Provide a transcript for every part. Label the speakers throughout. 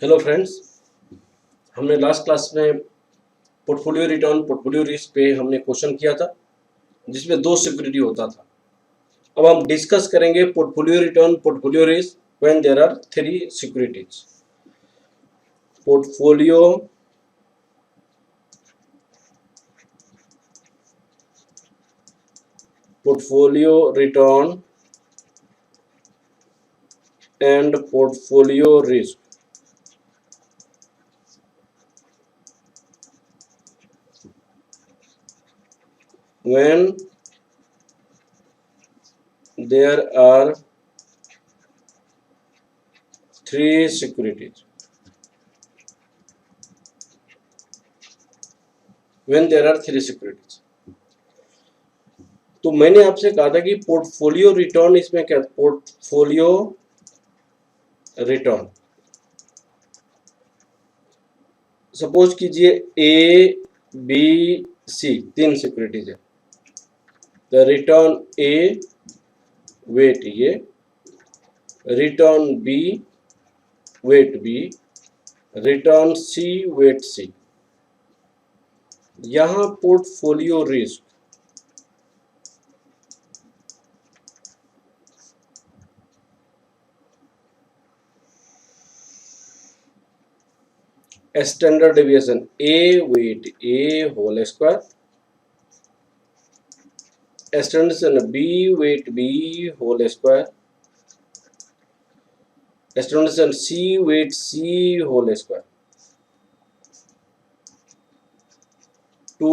Speaker 1: Hello friends, हमने last class में portfolio return portfolio risk पे हमने क्वेश्चन किया था जिसमें दो सिक्योरिटी होता था। अब हम डिस्कस करेंगे portfolio return portfolio risk when there are three securities. Portfolio return and portfolio risk. When there are three securities, तो मैंने आपसे कहा था कि पोर्टफोलियो रिटर्न, इसमें क्या पोर्टफोलियो रिटर्न, सपोज कीजिए ए बी सी तीन सिक्योरिटीज है। The return A weight A, return B weight B, return C weight C. यहां portfolio risk standard deviation A weight A whole square, standard B weight B whole square, standard C weight C whole square, two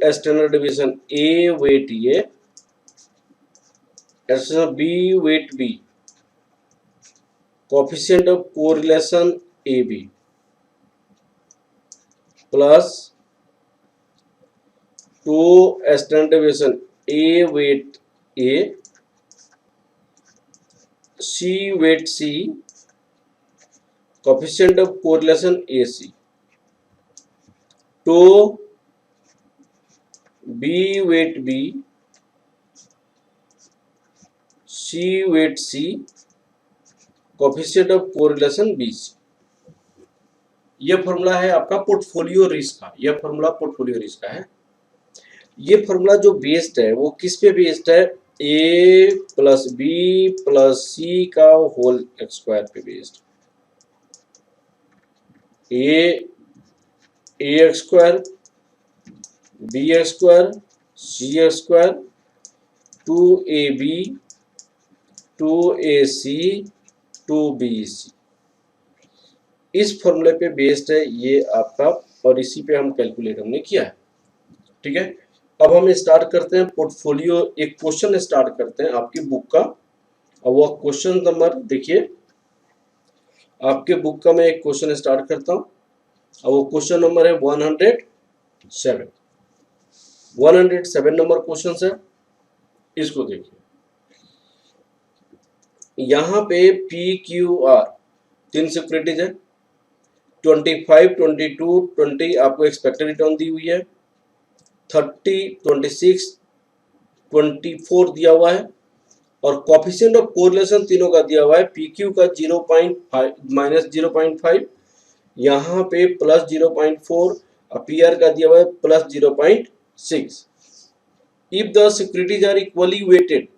Speaker 1: standard deviation A weight A, standard B weight B, coefficient of correlation A B plus two standard deviation A weight A, C weight C, coefficient of correlation A C, two B weight B, C weight C, coefficient of correlation B C. यह formula है आपका portfolio risk का। यह formula portfolio risk का है। ये formula जो based है वो किस पे बेस्ड है? A plus B plus C का होल स्क्वायर पे based. A x square, B x square, C x square, two A B, two A C, two B C. इस फॉर्मूले पे बेस्ड है ये आपका, और इसी पे हम कैलकुलेट हमने किया है। ठीक है, अब हम स्टार्ट करते हैं पोर्टफोलियो। एक क्वेश्चन स्टार्ट करते हैं आपकी बुक का, और वो क्वेश्चन नंबर देखिए, आपके बुक का मैं एक क्वेश्चन स्टार्ट करता हूं, और वो क्वेश्चन नंबर है 107। 107 नंबर क्वेश्चन है। इसको देखिए, यहां पे पी क्यू आर तीन सिक्योरिटीज है। 25, 22, 20 आपको एक्सपेक्टेड रिटर्न दी हुई है। 30, 26, 24 दिया हुआ है, और कोएफिशिएंट ऑफ कोरिलेशन तीनों का दिया हुआ है। पीक्यू का 0.5 माइनस 0.5, यहाँ पे प्लस 0.4, और पीआर का दिया हुआ है plus 0.6। If the securities are equally weighted,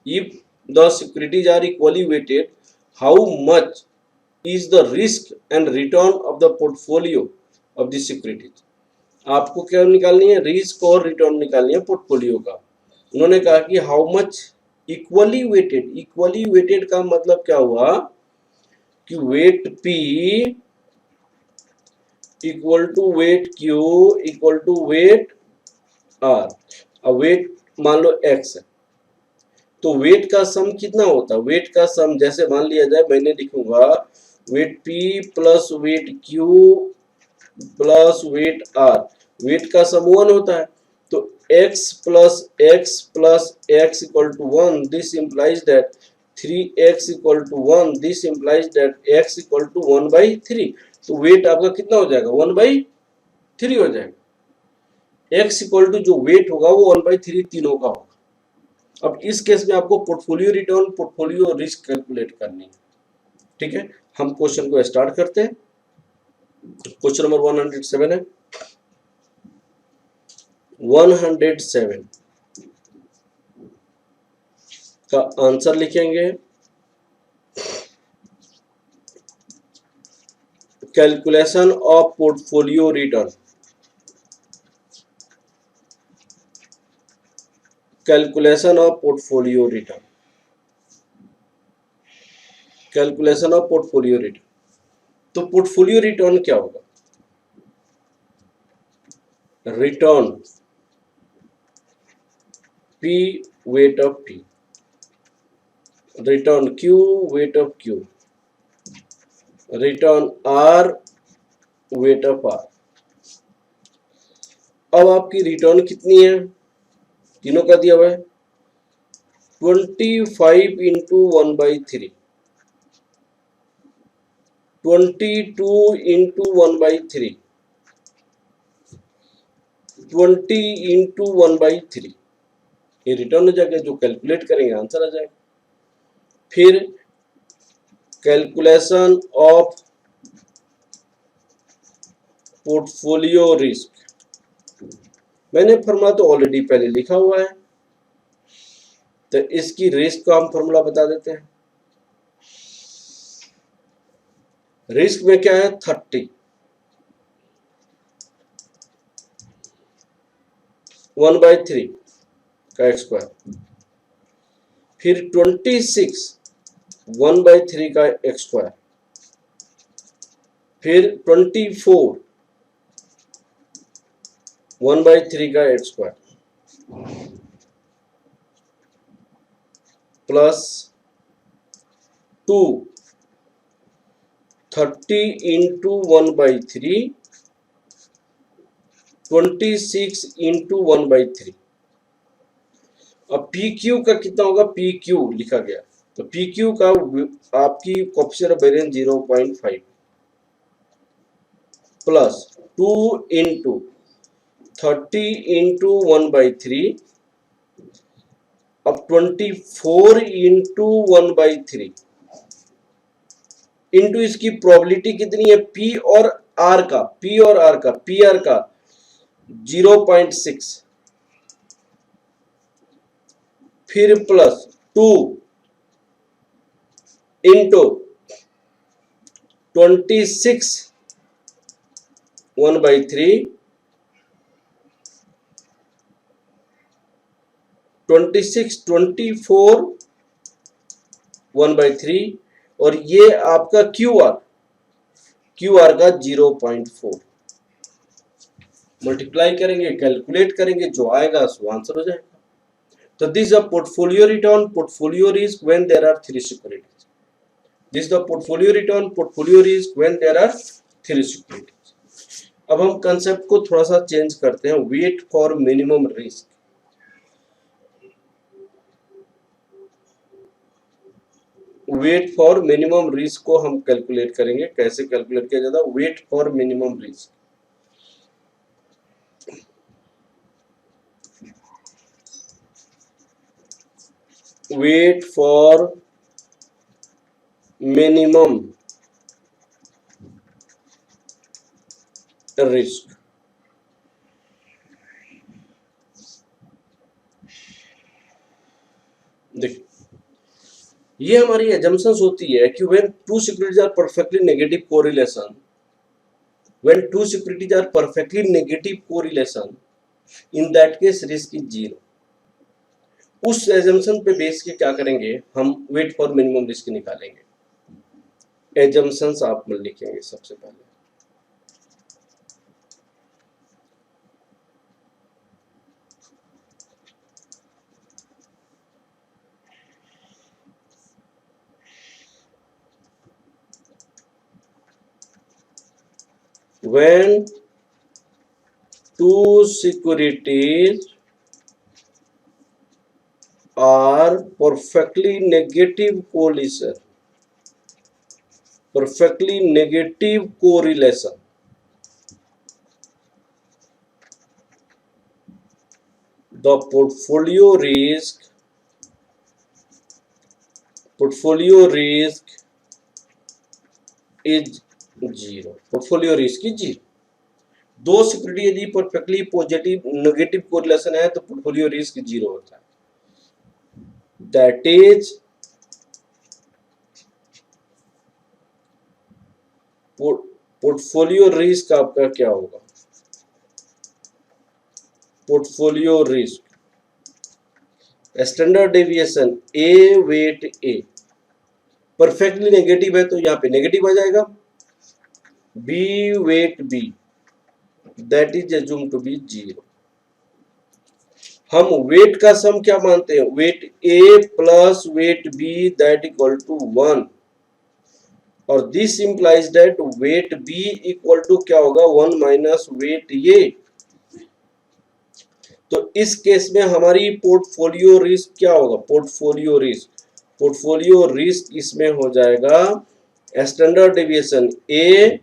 Speaker 1: if the securities are equally weighted, how much is the risk and return of the portfolio of the securities। आपको क्या निकालनी है? रिस्क और रिटर्न निकालनी है पोर्टफोलियो का। उन्होंने कहा कि how much equally weighted. Equally weighted का मतलब क्या हुआ कि weight P equal to weight Q equal to weight R। अब वेट मान लो X है, तो वेट का सम कितना होता है? वेट का सम जैसे मान लिया जाए, मैंने लिखूंगा weight P plus weight Q plus weight R। Weight का सम 1 होता है, तो x plus x equal to 1, this implies that 3x equal to 1, this implies that x equal to 1/3। तो वेट आपका कितना हो जाएगा? 1/3 हो जाएगा। x इक्वल टू जो वेट होगा वो 1/3 तीनों का होगा। अब इस केस में आपको portfolio return portfolio risk calculate करनी है। ठीक है, हम क्वेश्चन को स्टार्ट करते हैं। क्वेश्चन नंबर 107 है। 107 का आंसर लिखेंगे calculation of portfolio return. Calculation of portfolio return. Calculation of portfolio return. तो पोर्टफोलियो रिटर्न क्या होगा? Return P weight of P, return Q weight of Q, return R weight of R। अब आपकी return कितनी है? तीनों का दिया हुआ है 25 इंटू 1/3, 22 इंटू 1/3, 20 इंटू 1/3। ये रिटर्न हो जाएगा, जो कैलकुलेट करेंगे आंसर आ जाएगा। फिर कैलकुलेशन ऑफ पोर्टफोलियो रिस्क, मैंने फॉर्मूला तो ऑलरेडी पहले लिखा हुआ है, तो इसकी रिस्क का हम फॉर्मूला बता देते हैं। रिस्क में क्या है 30, 1/3 का x², फिर 26 1/3 का x², फिर 24 1/3 का x² प्लस 2 30 इंटू 1/3, 26 इंटू 1/3। अब पी क्यू का कितना होगा? पी क्यू लिखा गया, तो पी क्यू का आपकी coefficient of variance 0.5 plus 2 into 30 into 1/3, अब 24 इंटू 1/3 इंटू इसकी प्रोबेबिलिटी कितनी है पी और आर का, पी और आर का, पी आर का 0.6, फिर प्लस 2 इंटू 26 1/3, 26 24 1/3, और ये आपका क्यू आर का 0.4। मल्टीप्लाई करेंगे, कैलकुलेट करेंगे, जो आएगा सो आंसर हो जाएगा। तो this a portfolio return, portfolio risk when there are 3 securities. This the portfolio return, portfolio risk when there are 3 securities. अब हम कंसेप्ट को थोड़ा सा चेंज करते हैं। Weight for minimum risk. Weight for minimum risk को हम कैलकुलेट करेंगे। कैसे कैलकुलेट किया जाता है? Weight for minimum risk, weight for minimum risk. देखिए, ये हमारी एजम्पशंस होती है कि when two securities are perfectly negative correlation, when two securities are perfectly negative correlation, in that case risk is 0। उस एजम्पशन पे बेस के क्या करेंगे हम? वेट फॉर मिनिमम रिस्क निकालेंगे। एजम्पशंस आप लिखेंगे सबसे पहले। When two securities are perfectly negative correlation, perfectly negative correlation, the portfolio risk is zero, portfolio risk is zero. दो सिक्योरिटी यदि परफेक्टली पॉजिटिव नेगेटिव कोरिलेशन है तो पोर्टफोलियो रिस्क जीरो होता है। दैट इज पोर्टफोलियो रिस्क आपका क्या होगा? Portfolio risk standard deviation A weight A perfectly negative है तो यहाँ पे नेगेटिव आ जाएगा। B weight B that is assume to be zero. हम वेट का सम क्या मानते हैं? Weight A plus weight B that equal to 1 और this implies that weight B equal to क्या होगा? 1 माइनस वेट ए। तो इस केस में हमारी पोर्टफोलियो रिस्क क्या होगा? पोर्टफोलियो रिस्क इसमें हो जाएगा standard deviation A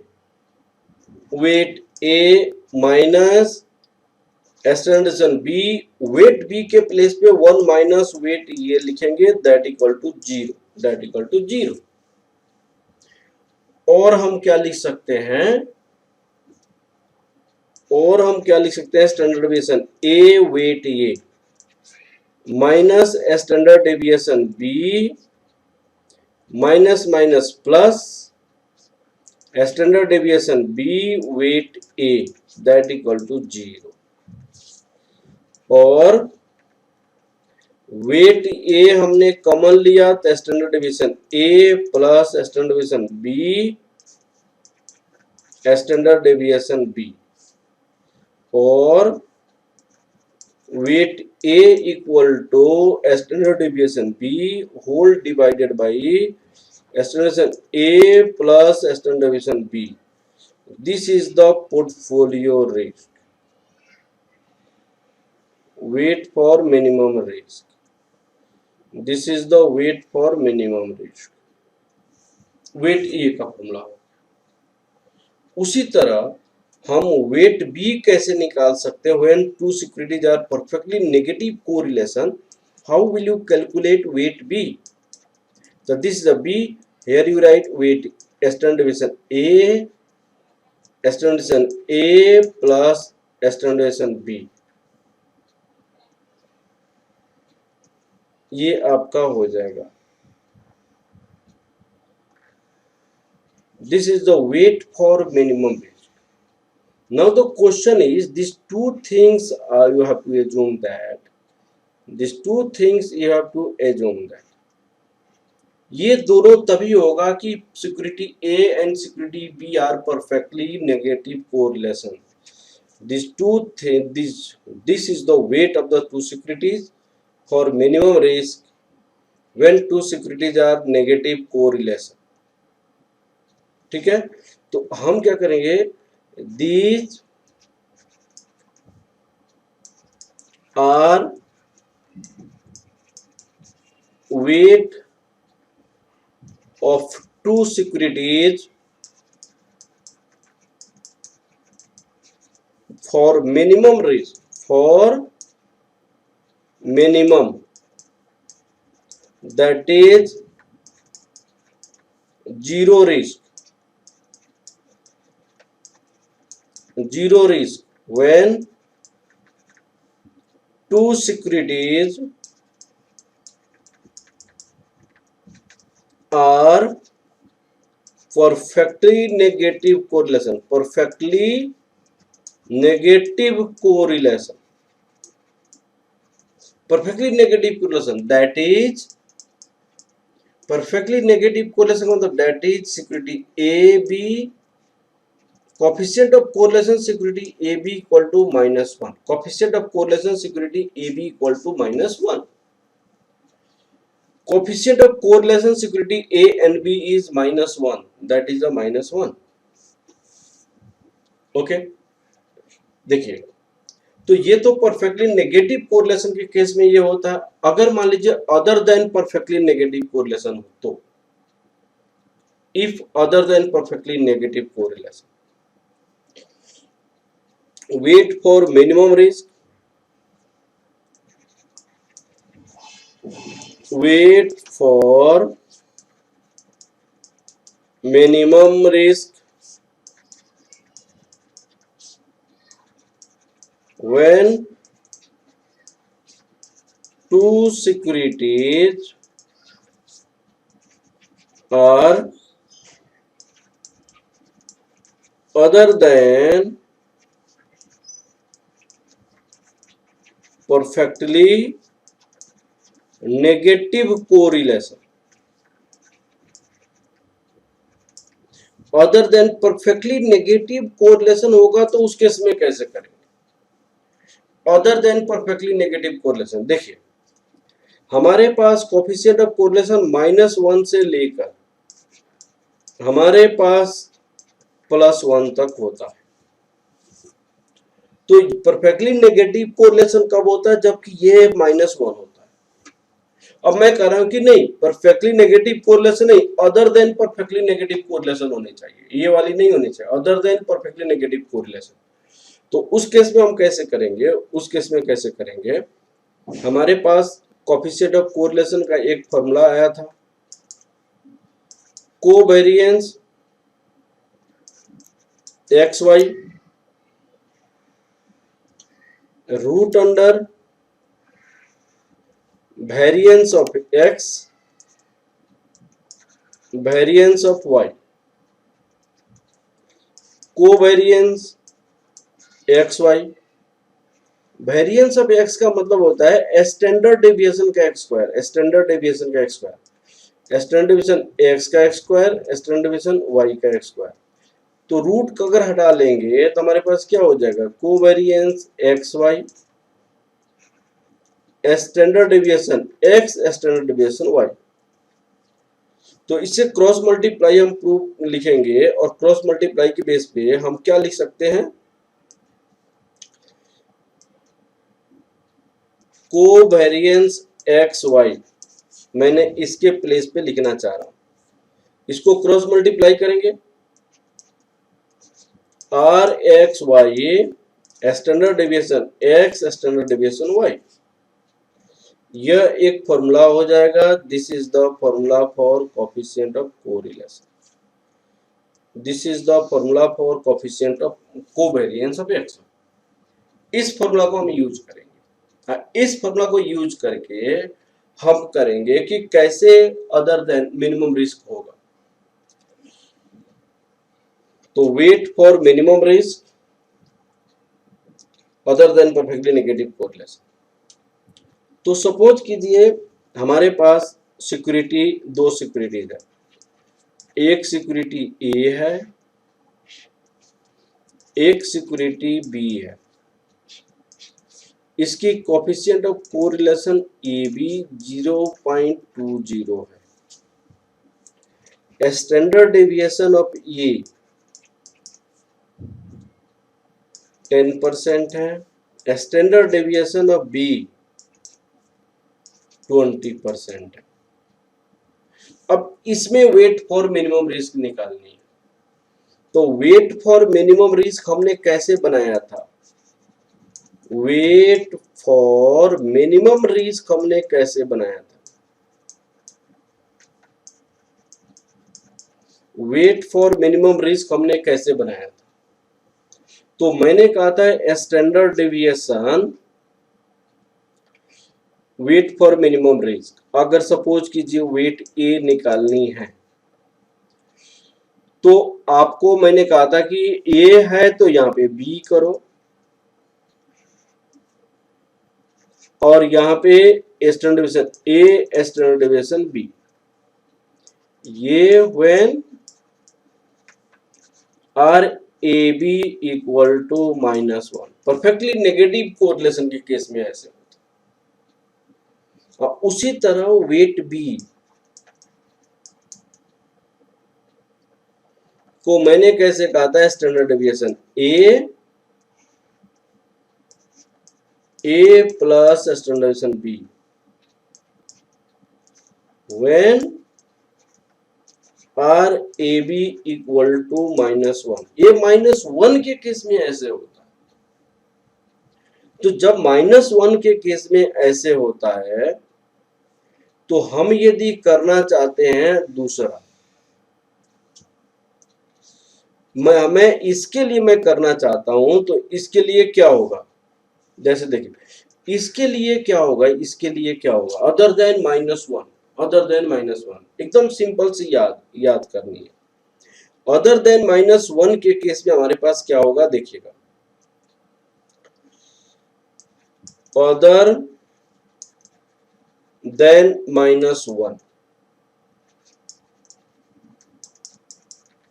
Speaker 1: weight A minus standard deviation B weight B के प्लेस पे 1 माइनस वेट ये लिखेंगे दैट इक्वल टू जीरो। और हम क्या लिख सकते हैं? Standard deviation A weight A minus standard deviation B minus minus plus standard deviation B weight A that equal to zero. और वेट ए हमने कॉमन लिया तो standard deviation A plus standard deviation B standard deviation B और weight A equal to standard deviation B whole divided by standard deviation A plus standard deviation B. This is the portfolio risk. Wait for minimum risk. This is the weight for minimum risk. Weight A का formula. उसी तरह हम wait B कैसे निकाल सकते हैं? When two securities are perfectly negative correlation, how will you calculate weight B? So this is the B. Here you write weight standard deviation A plus standard deviation B. ये आपका हो जाएगा। This is the weight for minimum risk. Now the question is, these two things you have to assume that. ये दोनों तभी होगा कि security A and security B are perfectly negative correlation. This is the weight of the two securities for minimum risk when two securities are negative correlation। ठीक है, तो हम क्या करेंगे? These are weight of two securities for minimum risk, that is zero risk when two securities are perfectly negative correlation, that is perfectly negative correlation मतलब that is security A B, coefficient of correlation security A B equal to -1, coefficient of correlation security A B equal to -1, coefficient of correlation security A and B is -1, that is a -1। Okay, देखिए, तो ये तो perfectly negative correlation के case में ये होता है। अगर मान लीजिए other than perfectly negative correlation हो तो, if other than perfectly negative correlation, weight for minimum risk, weight for minimum risk when two securities are other than perfectly negative correlation, other than perfectly negative correlation होगा तो उस case में कैसे करेंगे? Other than perfectly negative correlation, देखिए हमारे पास coefficient of correlation -1 से लेकर हमारे पास +1 तक होता है। तो परफेक्टली नेगेटिव कोरिलेशन कब होता है? जबकि ये -1 होता है। अब मैं कह रहा हूं कि नहीं, परफेक्टली नेगेटिव कोरिलेशन नहीं, other than perfectly negative correlation होनी चाहिए, ये वाली नहीं होनी चाहिए, other than perfectly negative correlation. तो उस केस में हम कैसे करेंगे? उस केस में कैसे करेंगे? हमारे पास कोफिशिएंट ऑफ कोरिलेशन का एक फॉर्मूला आया था, covariance XY root under variance of X variance of Y, covariance XY, variance of X का मतलब होता है स्टैंडर्ड डेविएशन का x स्क्वायर, स्टैंडर्ड डेविएशन का x square, standard deviation x का x square, standard deviation y का x square. तो root का अगर हटा लेंगे तो हमारे पास क्या हो जाएगा? Covariance XY standard deviation x standard deviation y। तो इससे क्रॉस मल्टीप्लाई हम प्रूफ लिखेंगे और क्रॉस मल्टीप्लाई के बेस पे हम क्या लिख सकते हैं? कोवेरिएंस XY मैंने इसके प्लेस पे लिखना चाह रहा हूं, इसको क्रॉस मल्टीप्लाई करेंगे RXY standard deviation X standard deviation Y, यह एक फॉर्मूला हो जाएगा। This is the formula for coefficient of correlation, this is the formula for coefficient of covariance of X। इस फॉर्मूला को हम यूज करेंगे। इस फॉर्मूला को यूज करके हम करेंगे कि कैसे अदर देन मिनिमम रिस्क होगा। तो weight for minimum risk other than perfectly negative correlation. तो सपोज कीजिए हमारे पास सिक्योरिटी, दो सिक्योरिटीज है, एक सिक्योरिटी ए है, एक सिक्योरिटी बी है। इसकी कोफिशिएंट ऑफ कोरिलेशन AB 0.20 है, स्टैंडर्ड डेविएशन ऑफ ए 10% है, स्टैंडर्ड डेविएशन ऑफ बी 20% है। अब इसमें वेट फॉर मिनिमम रिस्क निकालनी है। तो वेट फॉर मिनिमम रिस्क हमने कैसे बनाया था? वेट फॉर मिनिमम रिस्क हमने कैसे बनाया था? वेट फॉर मिनिमम रिस्क हमने कैसे बनाया था? तो मैंने कहा था standard deviation weight for minimum risk. अगर सपोज कीजिए वेट ए निकालनी है तो आपको मैंने कहा था कि ए है तो यहां पे बी करो और यहाँ पे standard deviation A standard deviation B, ये when R A B equal to -1, perfectly negative correlation के केस में ऐसे होता है। और उसी तरह वेट बी को मैंने कैसे कहा था? Standard deviation A plus standard deviation B when RAB equal to -1। ये -1 के केस में ऐसे होता है। तो जब -1 के केस में ऐसे होता है तो हम यदि करना चाहते हैं दूसरा, मैं इसके लिए मैं करना चाहता हूं तो इसके लिए क्या होगा? जैसे देखिए इसके लिए क्या होगा, इसके लिए क्या होगा, अदर देन -1, अदर देन -1 एकदम सिंपल सी याद करनी है। अदर देन -1 के केस में हमारे पास क्या होगा देखिएगा, अदर देन -1,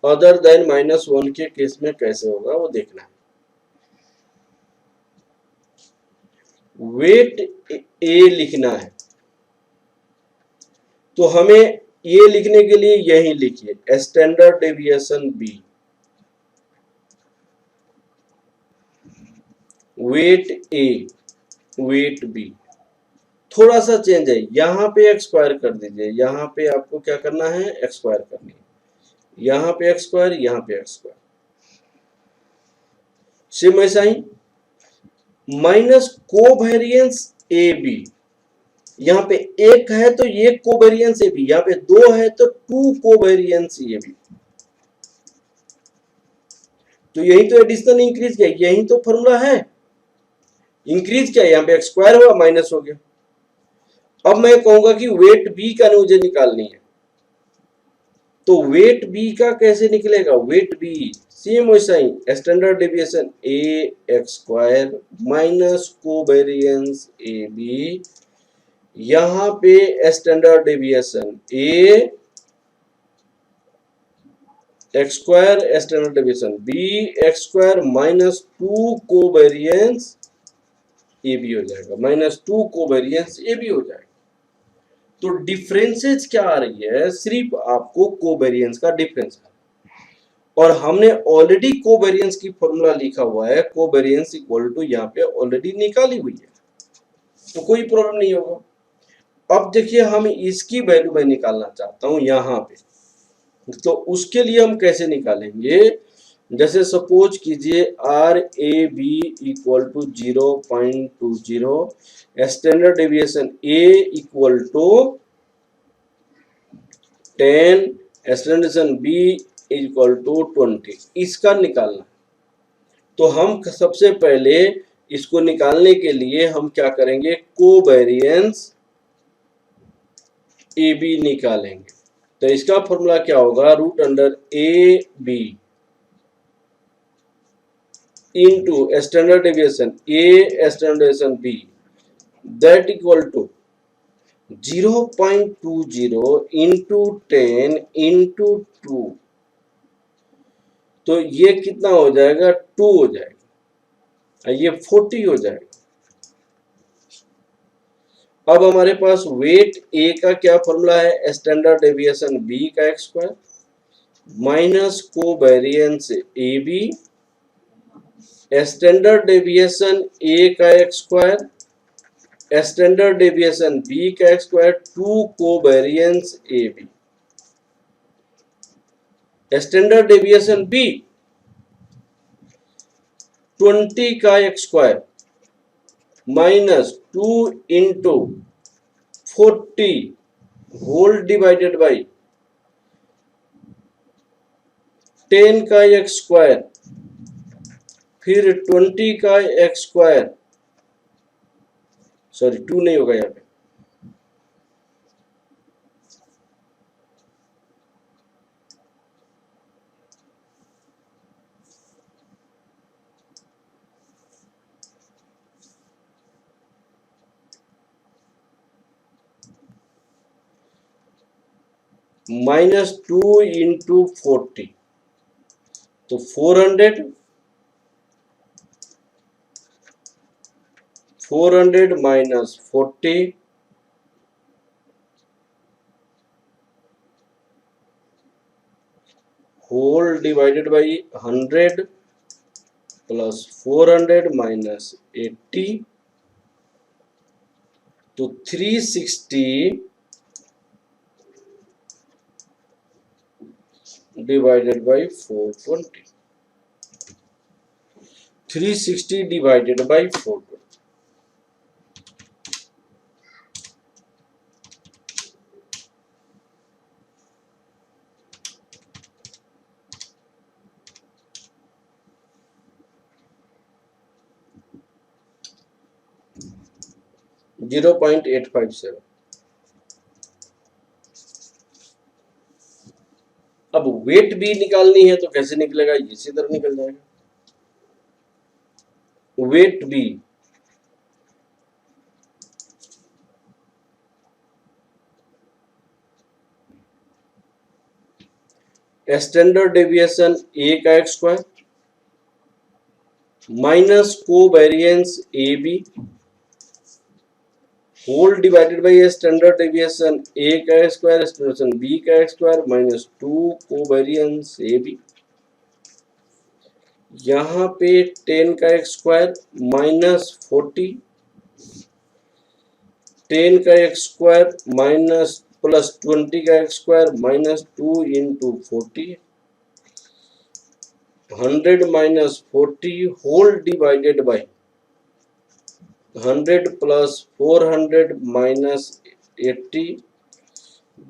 Speaker 1: अदर देन -1 के केस में कैसे होगा वो देखना है। वेट ए लिखना है तो हमें ये लिखने के लिए यही लिखिए स्टैंडर्ड डेविएशन बी, वेट ए, वेट बी। थोड़ा सा चेंज है, यहाँ पे एक्स स्क्वायर कर दीजिए, यहाँ पे आपको क्या करना है एक्स स्क्वायर करनी है, यहाँ पे एक्स स्क्वायर, यहाँ पे एक्स स्क्वायर, सेम ऐसा ही माइनस कोवेरिएंस ए बी, यहाँ पे एक है तो ये कोवेरिएंस ए बी, यहाँ पे दो है तो टू कोवेरिएंस ए बी, तो यही तो एडिशनल इंक्रीज किया, यही तो फॉर्मूला है। इंक्रीज क्या, यहाँ पे एक्स स्क्वायर हुआ माइनस हो गया। अब मैं कहूंगा कि वेट बी का मुझे निकालनी है, तो वेट बी का कैसे निकलेगा, वेट बी सेम वैसा ही standard deviation A x square minus covariance A B, यहाँ पे standard deviation A x square, standard deviation B x square minus two covariance A B हो जाएगा, -2 कोवेरिएंस ए बी हो जाएगा। तो डिफरेंसेस क्या आ रही है, सिर्फ आपको कोवेरिएंस का डिफरेंस है, और हमने ऑलरेडी कोवेरिएंस की फॉर्मूला लिखा हुआ है, कोवेरिएंस इक्वल टू यहाँ पे ऑलरेडी निकाली हुई है, तो कोई प्रॉब्लम नहीं होगा। अब देखिए हम इसकी वैल्यू मैं निकालना चाहता हूं यहाँ पे, तो उसके लिए हम कैसे निकालेंगे, जैसे सपोज कीजिए R A B equal to 0.20, standard deviation A equal to 10, standard deviation B equal to 20, इसका निकालना। तो हम सबसे पहले इसको निकालने के लिए हम क्या करेंगे, कोवेरिएंस ए बी निकालेंगे। तो इसका फॉर्मूला क्या होगा, root under A B into standard deviation A standard deviation B that equal to 0.20 into 10 into 2, तो ये कितना हो जाएगा 2 हो जाएगा, ये 40 हो जाएगा। अब हमारे पास वेट ए का क्या फॉर्मूला है, स्टैंडर्ड डेविएशन बी का x square minus covariance A B, standard deviation A का x square, standard deviation B का x square, two covariance A B, standard deviation B 20 का x square minus 2 into 40 whole divided by 10 का x square, फिर 20 का x square, sorry 2 नहीं होगा यहाँ पे, -2 इंटू 40, तो 400 minus 40 whole divided by 100 plus 400 minus 80, तो 360 डिवाइडेड बाई 420, 360 डिवाइडेड बाई 420, 0.857। अब वेट भी निकालनी है तो कैसे निकलेगा, इसी तरह निकल जाएगा। Weight B standard deviation A का x square minus covariance A B whole divided by standard deviation A का स्क्वायर स्टैंडर्ड बी का square minus 2 covariance A B. यहाँ पे 10 का एक्स स्क्वायर माइनस 40, 10 का एक्स स्क्वायर माइनस प्लस 20 का x square minus 2 into 40, 100 minus 40 whole divided by 100 plus 400 minus 80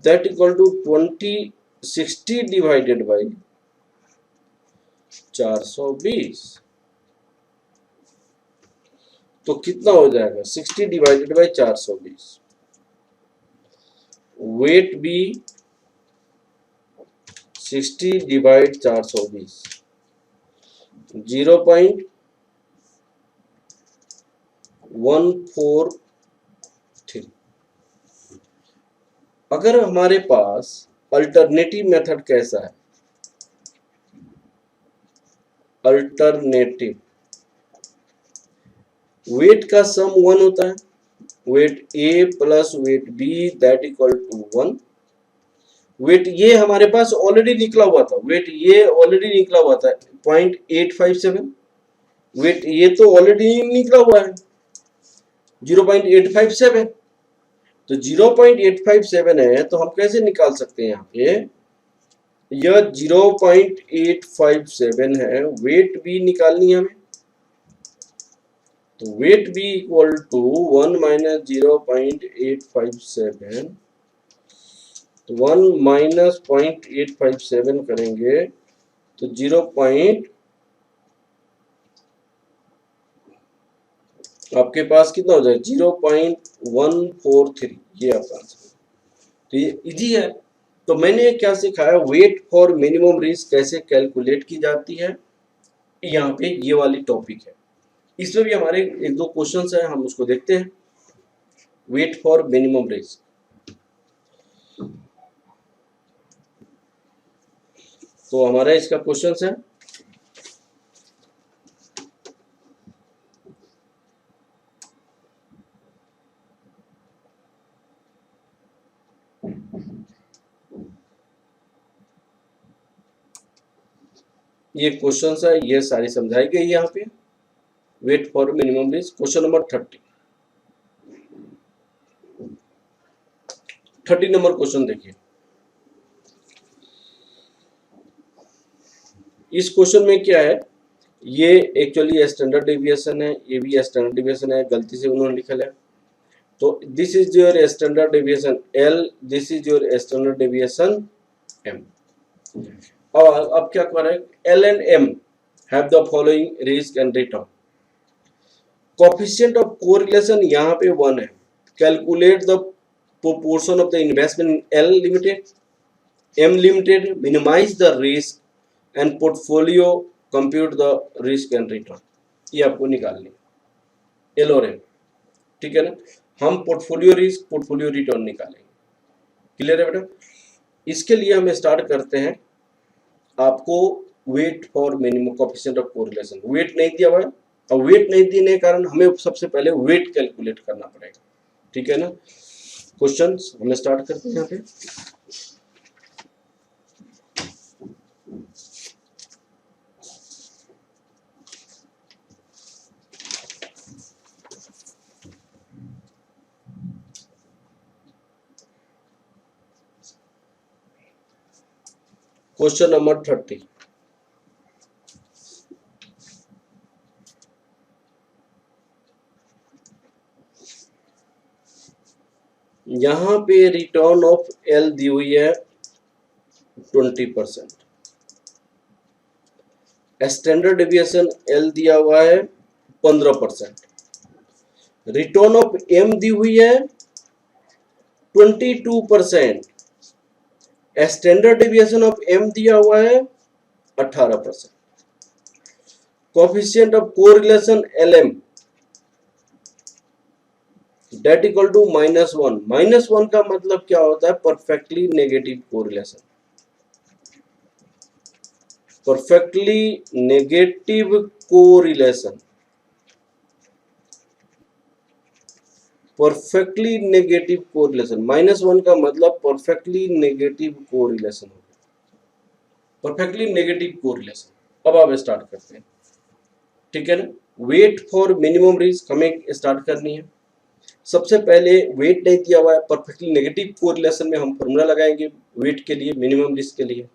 Speaker 1: that equal to 60 divided by 420। तो कितना हो जाएगा 60 divided by 420। Weight B 60 divide 420 0.143। अगर हमारे पास अल्टरनेटिव मेथड कैसा है, अल्टरनेटिव वेट का सम 1 होता है, weight A plus weight B that equal to 1। Weight ये हमारे पास ऑलरेडी निकला हुआ था, वेट ये ऑलरेडी निकला हुआ था 0.857। वेट ये तो ऑलरेडी निकला हुआ है 0.857। तो 0.857 है तो हम कैसे निकाल सकते हैं, यहाँ पे यह 0.857 है, वेट भी निकालनी है हमें। तो weight B equal to 1 minus 0.857, तो 1 माइनस 0.857 करेंगे तो 0. आपके पास कितना हो जाएगा 0.143, ये आपका आंसर। तो ये इजी है। तो मैंने क्या सिखाया, वेट फॉर मिनिमम रिस्क कैसे कैलकुलेट की जाती है, यहाँ पे ये वाली टॉपिक है। इसमें भी हमारे एक दो क्वेश्चंस हैं, हम उसको देखते हैं। वेट फॉर मिनिमम रिस्क, तो हमारा इसका क्वेश्चंस है ये क्वेश्चंस है, ये सारी समझाई गई यहाँ पे। Weight for minimum risk question number 30 number question देखिए। इस क्वेश्चन में क्या है, ये एक्चुअली स्टैंडर्ड डेविएशन है, ये भी स्टैंडर्ड डेविएशन है, गलती से उन्होंने लिखा है। तो this is your standard deviation L, this is your standard deviation M. और अब क्या कर रहे हैं, L and M have the following risk and return. Coefficient of correlation यहाँ पे 1 है। Calculate the proportion of the investment in L limited, M limited, minimize the risk and portfolio, compute the risk and return। ये आपको निकालनी L और M, ठीक है ना। हम पोर्टफोलियो रिस्क पोर्टफोलियो रिटर्न निकालेंगे। क्लियर है बेटा। इसके लिए हम स्टार्ट करते हैं। आपको weight for minimum coefficient of correlation, weight नहीं दिया हुआ है, और वेट नहीं देने के कारण हमें सबसे पहले वेट कैलकुलेट करना पड़ेगा, ठीक है ना। क्वेश्चंस हमें स्टार्ट करते हैं यहाँ पे। Question number 30। यहाँ पे रिटर्न ऑफ एल दी हुई है 20%, स्टैंडर्ड डेविएशन एल दिया हुआ है 15%, रिटर्न ऑफ एम दी हुई है 22%, स्टैंडर्ड डेविएशन ऑफ एम दिया हुआ है 18%, coefficient of correlation LM that equal to -1। -1 का मतलब क्या होता है? Perfectly negative correlation. Perfectly negative correlation, perfectly negative correlation, -1 का मतलब परफेक्टली नेगेटिव कोरिलेशन हो गया, परफेक्टली नेगेटिव कोरिलेशन। अब आप स्टार्ट करते हैं, ठीक है ना। वेट फॉर मिनिमम रिस्क हमें स्टार्ट करनी है। सबसे पहले वेट नहीं दिया हुआ है, परफेक्टली नेगेटिव कोरिलेशन में हम फॉर्मूला लगाएंगे वेट के लिए, मिनिमम रिस्क के लिए,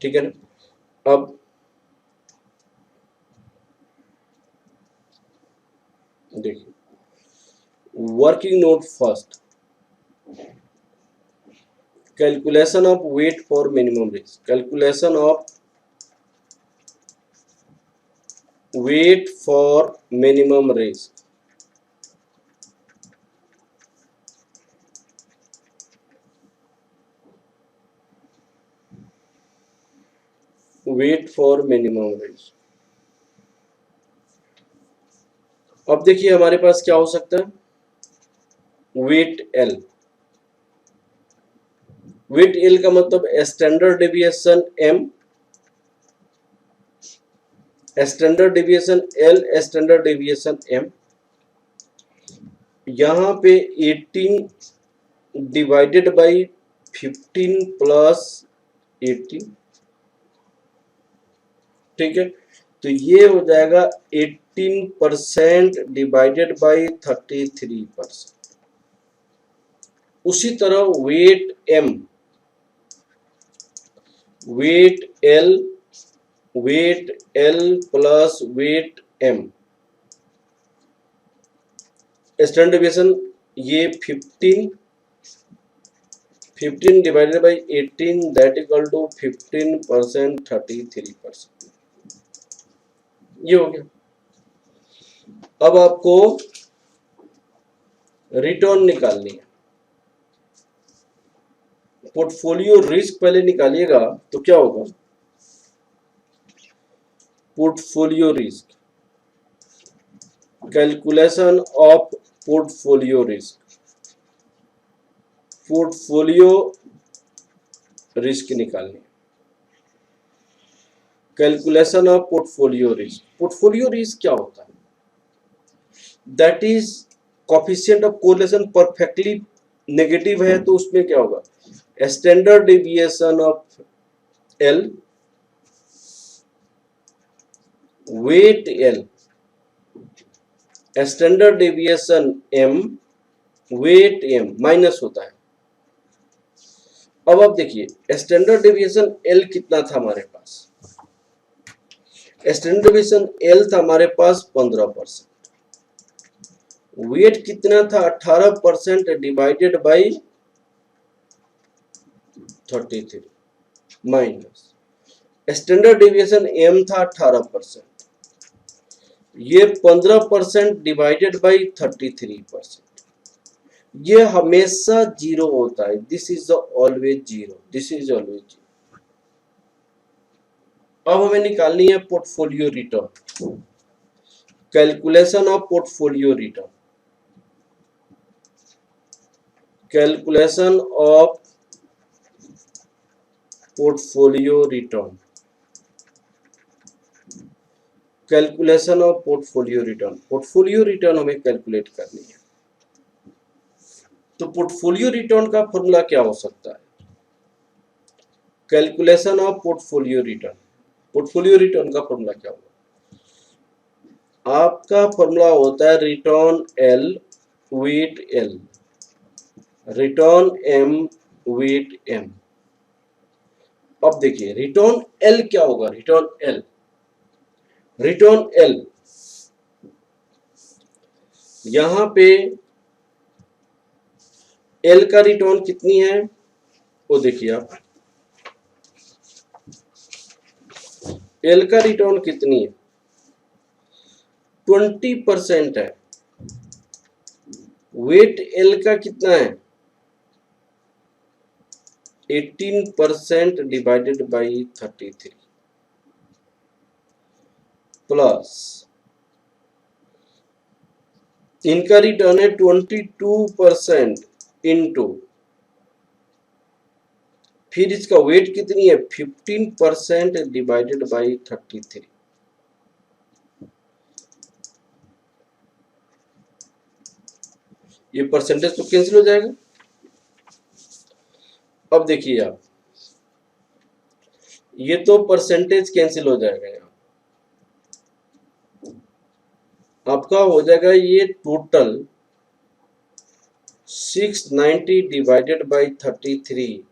Speaker 1: ठीक है ना। अब देखिए, working note first, calculation of weight for minimum risk, calculation of weight for minimum risk, weight for minimum risk. अब देखिए हमारे पास क्या हो सकता है, वेट एल, वेट एल का मतलब standard deviation M, standard deviation L, standard deviation M. यहाँ पे 18 डिवाइडेड बाई 15 प्लस 18, ठीक है। तो ये हो जाएगा 18% डिवाइडेड बाई 33%। उसी तरह weight M, weight L, weight L plus weight M, standard deviation ये 15 divided by 18 that equal to 15%, 33%, ये हो गया। अब आपको रिटर्न निकालनी है, पोर्टफोलियो रिस्क पहले निकालिएगा तो क्या होगा, portfolio risk, calculation of portfolio risk, portfolio risk निकालनी, calculation of portfolio risk. Portfolio risk क्या होता है? That is coefficient of correlation perfectly negative है तो उसमें क्या होगा, standard deviation of L, weight L, standard deviation M, weight M minus होता है। अब आप देखिए स्टैंडर्ड डेविएशन एल कितना था हमारे पास, स्टैंडर्ड डेविएशन एल था हमारे पास 15%, वेट कितना था 18% divided by 33 minus, standard deviation M था 18%, ये 15% डिवाइडेड बाई 33%, ये हमेशा जीरो होता है, this is always zero, this is always zero. अब हमें निकालनी है portfolio return, calculation of portfolio return, calculation of portfolio return, calculation of portfolio return, portfolio return हमें कैलकुलेट करनी है। तो पोर्टफोलियो रिटर्न का फॉर्मूला क्या हो सकता है, calculation of portfolio return, portfolio return का फॉर्मूला क्या होगा, आपका फॉर्मूला होता है return L, weight L, return M, weight M. अब देखिए रिटर्न एल क्या होगा, रिटर्न एल, रिटर्न एल यहां पे एल का रिटर्न कितनी है वो देखिए आप, एल का रिटर्न कितनी है 20% है, वेट एल का कितना है 18% डिवाइडेड बाई 33 प्लस इनका रिटर्न है 22% इंटू फिर इसका वेट कितनी है 15% डिवाइडेड बाई 33 ये परसेंटेज तो कैंसिल हो जाएगा। अब देखिए आप ये तो परसेंटेज कैंसिल हो जाएगा यहाँ आपका हो जाएगा ये टोटल 690 डिवाइडेड बाई 33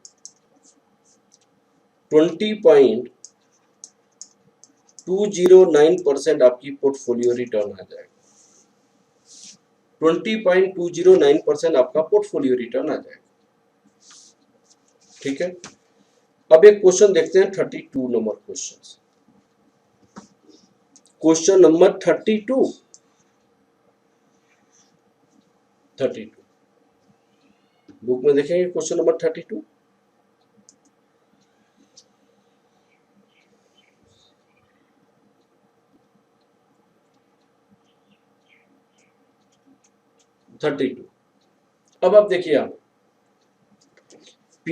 Speaker 1: 20.209% आपकी पोर्टफोलियो रिटर्न आ जाएगा 20.209% आपका पोर्टफोलियो रिटर्न आ जाएगा। ठीक है, अब एक क्वेश्चन देखते हैं 32 नंबर क्वेश्चन नंबर 32 बुक में देखेंगे क्वेश्चन नंबर 32। अब आप देखिए आप P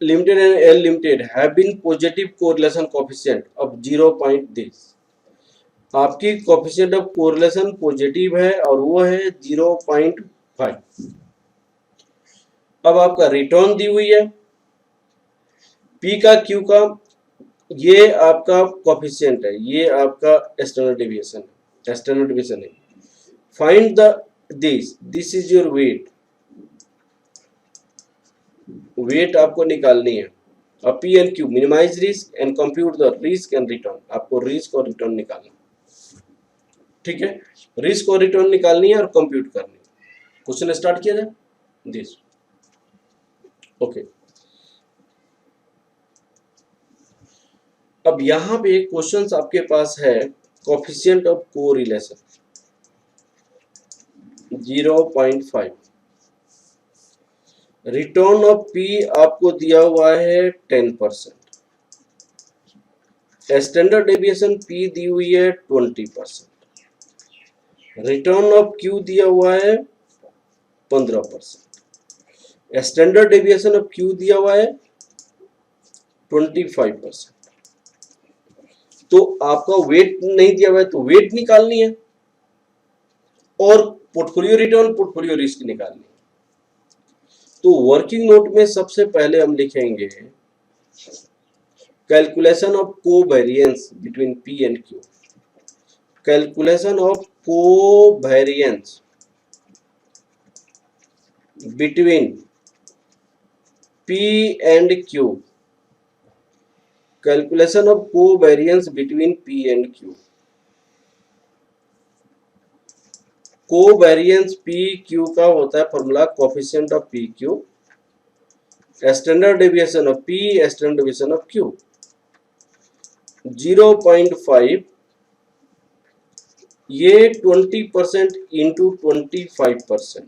Speaker 1: limited and L limited have been positive correlation coefficient of 0 point this आपकी कोफिशिएंट ऑफ कोरिलेशन पॉजिटिव है और वो है 0.5। अब आपका रिटर्न दी हुई है P का Q का ये आपका कोफिशिएंट है ये आपका स्टैंडर्ड डेविएशन है find the this is your weight आपको निकालनी है अब P and Q minimize risk and compute the risk and return आपको रिस्क और रिटर्न निकालना। ठीक है, रिस्क और रिटर्न निकालनी है और कंप्यूट करनी है। क्वेश्चन स्टार्ट किया जाए दिस ओके। अब यहां पे क्वेश्चन आपके पास है coefficient of correlation 0.5 return of P आपको दिया हुआ है 10%, स्टैंडर्ड डेविएशन P दी हुई है 20%, रिटर्न ऑफ Q दिया हुआ है 15%, स्टैंडर्ड डेविएशन ऑफ Q दिया हुआ है 25%। तो आपका वेट नहीं दिया हुआ है तो वेट निकालनी है और पोर्टफोलियो रिटर्न पोर्टफोलियो रिस्क निकालनी है। तो वर्किंग नोट में सबसे पहले हम लिखेंगे calculation of covariance between P and Q, calculation of covariance between P and Q, calculation of covariance between P and Q, covariance PQ का होता है formula coefficient of PQ standard deviation of P standard deviation of Q 0.5 ये 20% into 25%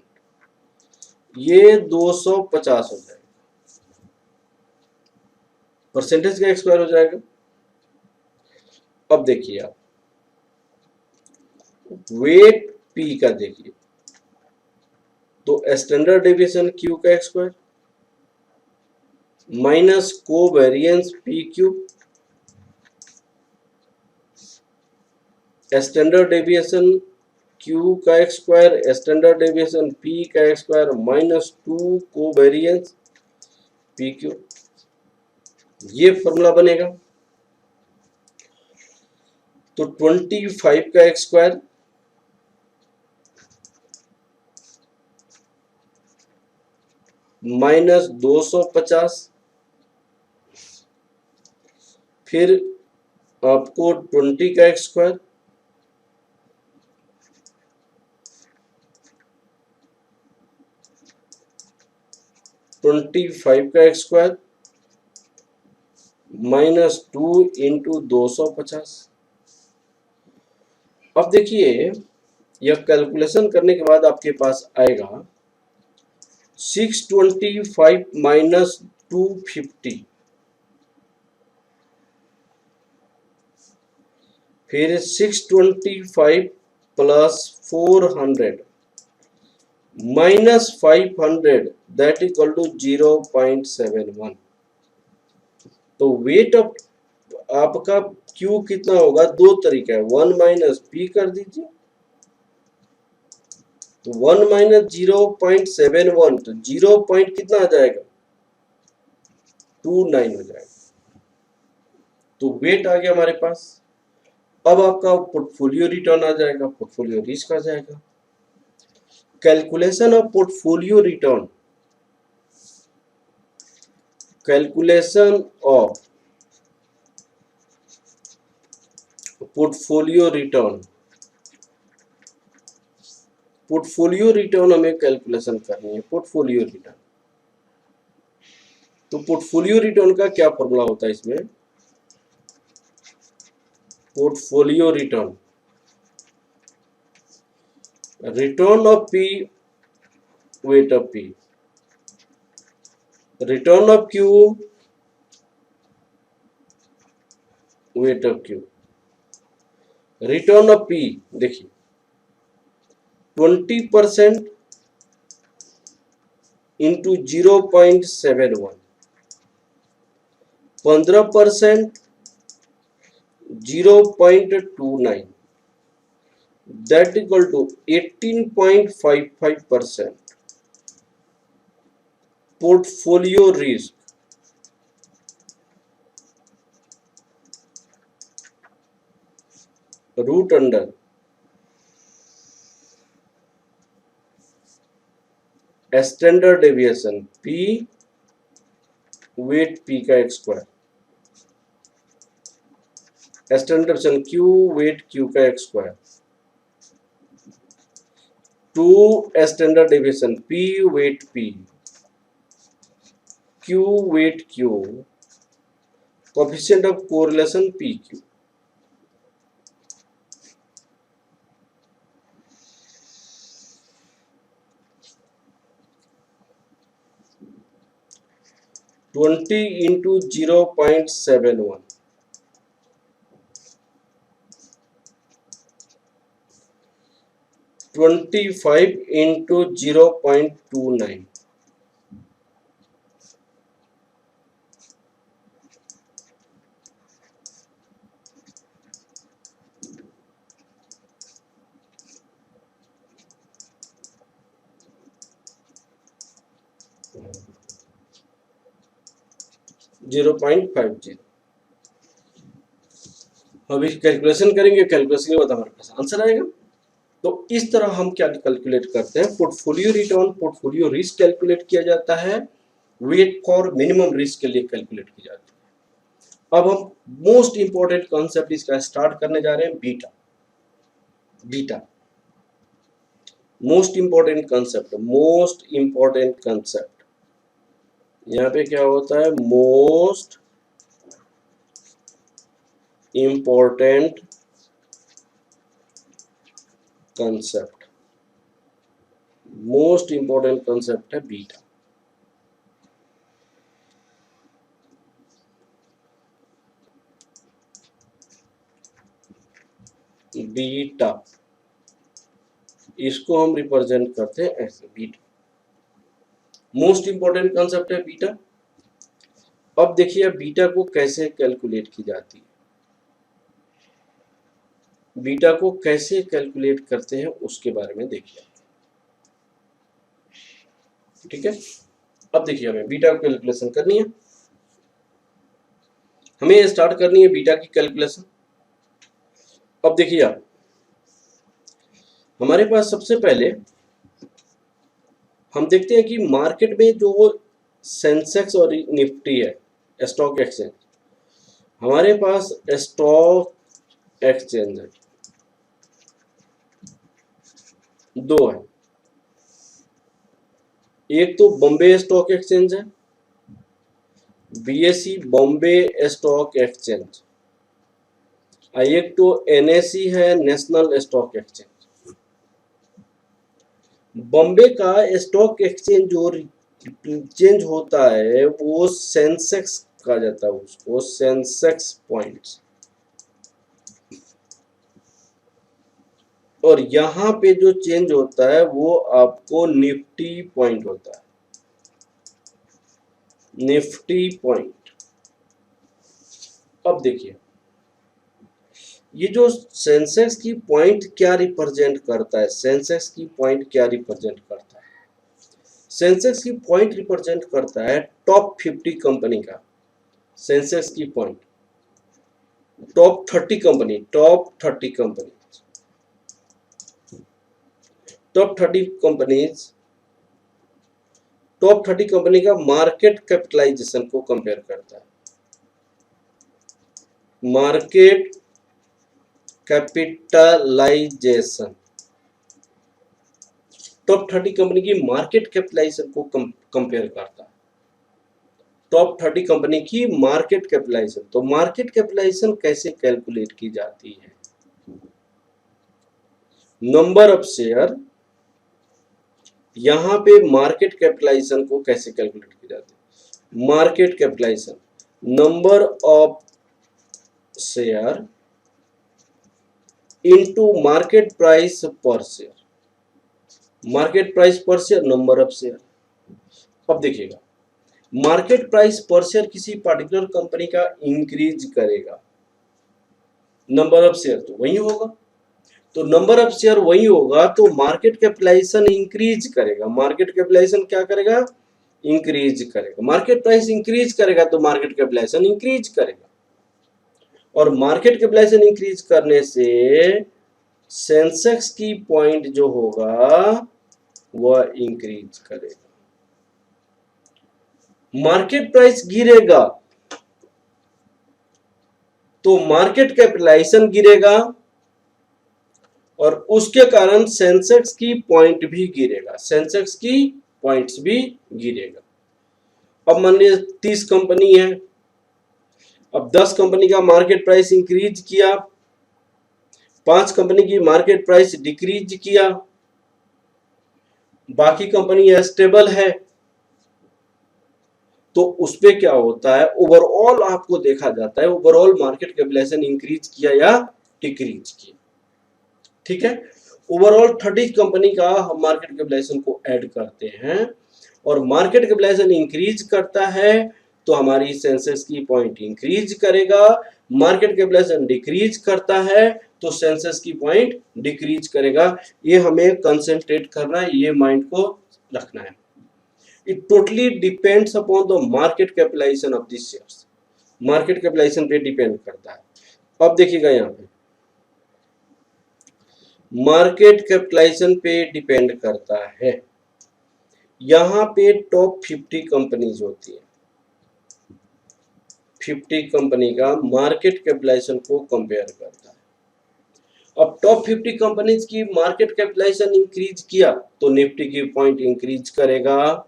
Speaker 1: ये 250 हो जाएगा, percentage का square हो जाएगा। अब देखिए आप वेट P का देखिए तो स्टैंडर्ड डेविएशन Q का square minus covariance PQ standard deviation Q का स्क्वायर स्टैंडर्ड डेविएशन P का स्क्वायर माइनस 2 कोवेरिएंस PQ, ये फॉर्मूला बनेगा। तो 25 का स्क्वायर माइनस 250 फिर आपको 20 का स्क्वायर (25) का स्क्वायर माइनस 2 इंटू 250। अब देखिए यह कैलकुलेशन करने के बाद आपके पास आएगा 625 माइनस 250, फिर 625 plus 400 minus 500 that equal to 0.71। तो वेट ऑफ आपका क्यू कितना होगा, दो तरीका है, 1 माइनस पी कर दीजिए, तो 1 माइनस 0.71, तो 0 पॉइंट कितना आ जाएगा, 29 हो जाएगा। तो वेट आ गया हमारे पास। अब आपका पोर्टफोलियो रिटर्न आ जाएगा, पोर्टफोलियो रिस्क आ जाएगा। Calculation of portfolio return, calculation of portfolio return, portfolio return हमें कैलकुलेशन करनी है, पोर्टफोलियो रिटर्न। तो पोर्टफोलियो रिटर्न का क्या फॉर्मूला होता है इसमें, portfolio return, return of P weight of P, return of Q weight of Q, return of P देखिए 20% into 0.71, 15% 0.29 that equal to 18.55% portfolio risk, root under standard deviation P weight P का एक square, standard deviation Q weight Q का एक square, two standard deviation P weight P Q weight Q, coefficient of correlation P Q. Twenty into 0.71, 25 into 0.29, 0.50। अब इस calculation करेंगे, calculation के बाद हमारे पास आंसर आएगा। तो इस तरह हम क्या कैलकुलेट करते हैं, portfolio return, portfolio risk calculate किया जाता है, वेट फॉर मिनिमम रिस्क के लिए कैलकुलेट की जाती है। अब हम मोस्ट इंपॉर्टेंट कॉन्सेप्ट इसका स्टार्ट करने जा रहे हैं, beta. Beta most important concept, most important concept, यहाँ पे क्या होता है, most important concept, most important concept है बीटा। बीटा इसको हम रिप्रेजेंट करते हैं ऐसे, बीटा मोस्ट इंपॉर्टेंट कंसेप्ट है बीटा। अब देखिए बीटा को कैसे कैलकुलेट की जाती है, बीटा को कैसे कैलकुलेट करते हैं उसके बारे में देखिए, ठीक है। अब देखिए हमें बीटा को कैलकुलेशन करनी है, हमें स्टार्ट करनी है बीटा की कैलकुलेशन। अब देखिए आप, हमारे पास सबसे पहले हम देखते हैं कि मार्केट में जो सेंसेक्स और निफ्टी है, स्टॉक एक्सचेंज, हमारे पास स्टॉक एक्सचेंज है, दो है, एक तो बॉम्बे स्टॉक एक्सचेंज है, बीएसई बॉम्बे स्टॉक एक्सचेंज, एक तो एनएसई है, नेशनल स्टॉक एक्सचेंज। बॉम्बे का स्टॉक एक्सचेंज जो चेंज होता है वो सेंसेक्स कहा जाता है, उसको सेंसेक्स पॉइंट्स। और यहाँ पे जो चेंज होता है वो आपको निफ्टी पॉइंट होता है, निफ्टी पॉइंट। अब देखिए ये जो सेंसेक्स की पॉइंट क्या रिप्रेजेंट करता है, सेंसेक्स की पॉइंट क्या रिप्रेजेंट करता है, सेंसेक्स की पॉइंट रिप्रेजेंट करता है टॉप 50 कंपनी का, सेंसेक्स की point top 30 company, top 30 company, top 30 companies, top 30 company का मार्केट कैपिटलाइजेशन को कंपेयर करता है, मार्केट कैपिटलाइजेशन, टॉप 30 कंपनी की मार्केट कैपिटलाइजेशन को कंपेयर करता है, टॉप 30 कंपनी की मार्केट कैपिटलाइजेशन। तो मार्केट कैपिटलाइजेशन कैसे कैलकुलेट की जाती है, नंबर ऑफ शेयर, यहां पे मार्केट कैपिटलाइजेशन को कैसे कैलकुलेट की जाती है, market capitalization number of share into market price per share, market price per share number of share. अब देखिएगा मार्केट प्राइस पर शेयर किसी पार्टिकुलर कंपनी का इंक्रीज करेगा, नंबर ऑफ शेयर तो वही होगा, तो नंबर ऑफ शेयर वही होगा तो मार्केट कैपिटलाइजेशन इंक्रीज करेगा, मार्केट कैपिटलाइजेशन क्या करेगा, इंक्रीज करेगा, मार्केट प्राइस इंक्रीज करेगा तो मार्केट कैपिटलाइजेशन इंक्रीज करेगा, और मार्केट कैपिटलाइजेशन इंक्रीज करने से सेंसेक्स की पॉइंट जो होगा वह इंक्रीज करेगा, मार्केट प्राइस गिरेगा तो मार्केट कैपिटलाइजेशन गिरेगा और उसके कारण सेंसेक्स की पॉइंट भी गिरेगा, सेंसेक्स की पॉइंट्स भी गिरेगा। अब मान लीजिए 30 कंपनी है, अब 10 कंपनी का मार्केट प्राइस इंक्रीज किया, 5 कंपनी की मार्केट प्राइस डिक्रीज किया, बाकी कंपनी स्टेबल है, तो उसपे क्या होता है, ओवरऑल आपको देखा जाता है ओवरऑल मार्केट कैपिटलाइजेशन इंक्रीज किया या डिक्रीज किया, ठीक है। ओवरऑल 30 कंपनी का हम मार्केट कैपिटलाइजेशन को ऐड करते हैं और मार्केट कैपिटलाइजेशन इंक्रीज करता है तो हमारी सेंसेक्स की पॉइंट इंक्रीज करेगा, मार्केट कैपिटलाइजेशन डिक्रीज करता है तो सेंसेक्स की पॉइंट डिक्रीज करेगा। ये हमें कंसंट्रेट करना है, ये माइंड को रखना है। It totally depends upon the market capitalization of this shares, market capitalization पे डिपेंड करता है। अब देखिएगा यहाँ पे मार्केट कैपिटलाइजेशन पे डिपेंड करता है, यहाँ पे टॉप 50 कंपनीज होती है, 50 कंपनी का मार्केट कैपिटलाइजेशन को कंपेयर करता है। अब टॉप 50 कंपनीज की मार्केट कैपिटलाइजेशन इंक्रीज किया तो निफ्टी की पॉइंट इंक्रीज करेगा,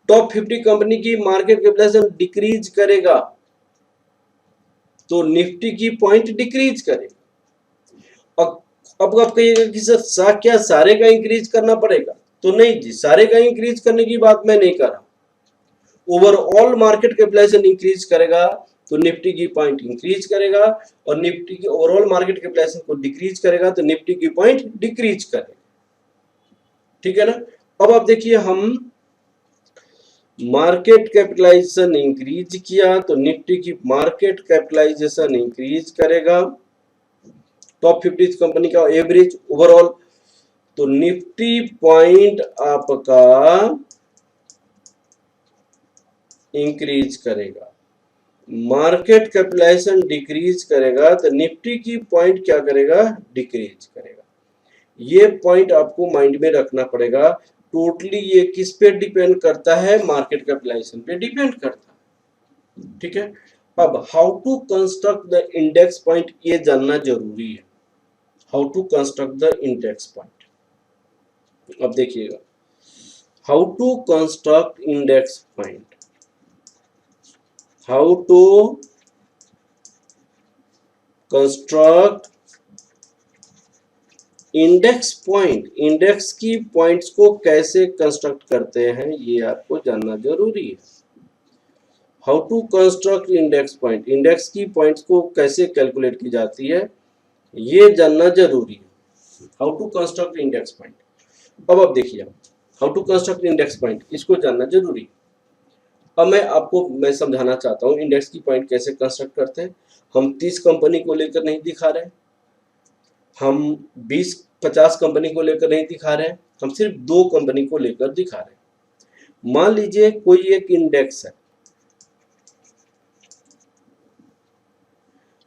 Speaker 1: टॉप 50 कंपनी की मार्केट कैपिटलाइजेशन डिक्रीज करेगा तो निफ्टी की पॉइंट डिक्रीज करेगा। अब आप कहिएगा कि सर क्या सारे का इंक्रीज करना पड़ेगा, तो नहीं जी, सारे का इंक्रीज करने की बात मैं नहीं कर रहा, ओवरऑल मार्केट कैपिटलाइजेशन इंक्रीज करेगा तो निफ्टी की पॉइंट इंक्रीज करेगा और निफ्टी की ओवरऑल मार्केट कैपिटलाइजेशन को डिक्रीज करेगा तो निफ्टी की पॉइंट डिक्रीज करेगा, ठीक है ना। अब आप देखिए हम मार्केट कैपिटलाइजेशन इंक्रीज किया तो निफ्टी की मार्केट कैपिटलाइजेशन इंक्रीज करेगा, टॉप 50 कंपनी का एवरेज ओवरऑल, तो निफ्टी पॉइंट आपका इंक्रीज करेगा, मार्केट कैपिटलाइजेशन डिक्रीज करेगा तो निफ्टी की पॉइंट क्या करेगा, डिक्रीज करेगा। ये पॉइंट आपको माइंड में रखना पड़ेगा। टोटली ये किस पे डिपेंड करता है, मार्केट कैपिटलाइजेशन पे डिपेंड करता है, ठीक है। अब how to construct the index point ये जानना जरूरी है, how to construct the index point. अब देखिएगा how to construct index point, how to construct index की पॉइंट्स को कैसे कंस्ट्रक्ट करते हैं ये आपको जानना जरूरी है। How to construct index point, index की पॉइंट्स को कैसे कैलकुलेट की जाती है ये जानना जरूरी है। How to construct index point, अब देखिए how to construct index point, इसको जानना जरूरी है। अब मैं समझाना चाहता हूँ इंडेक्स की पॉइंट कैसे कंस्ट्रक्ट करते हैं। हम 30 कंपनी को लेकर नहीं दिखा रहे, हम 20-50 कंपनी को लेकर नहीं दिखा रहे, हम सिर्फ 2 कंपनी को लेकर दिखा रहे। मान लीजिए कोई एक इंडेक्स है,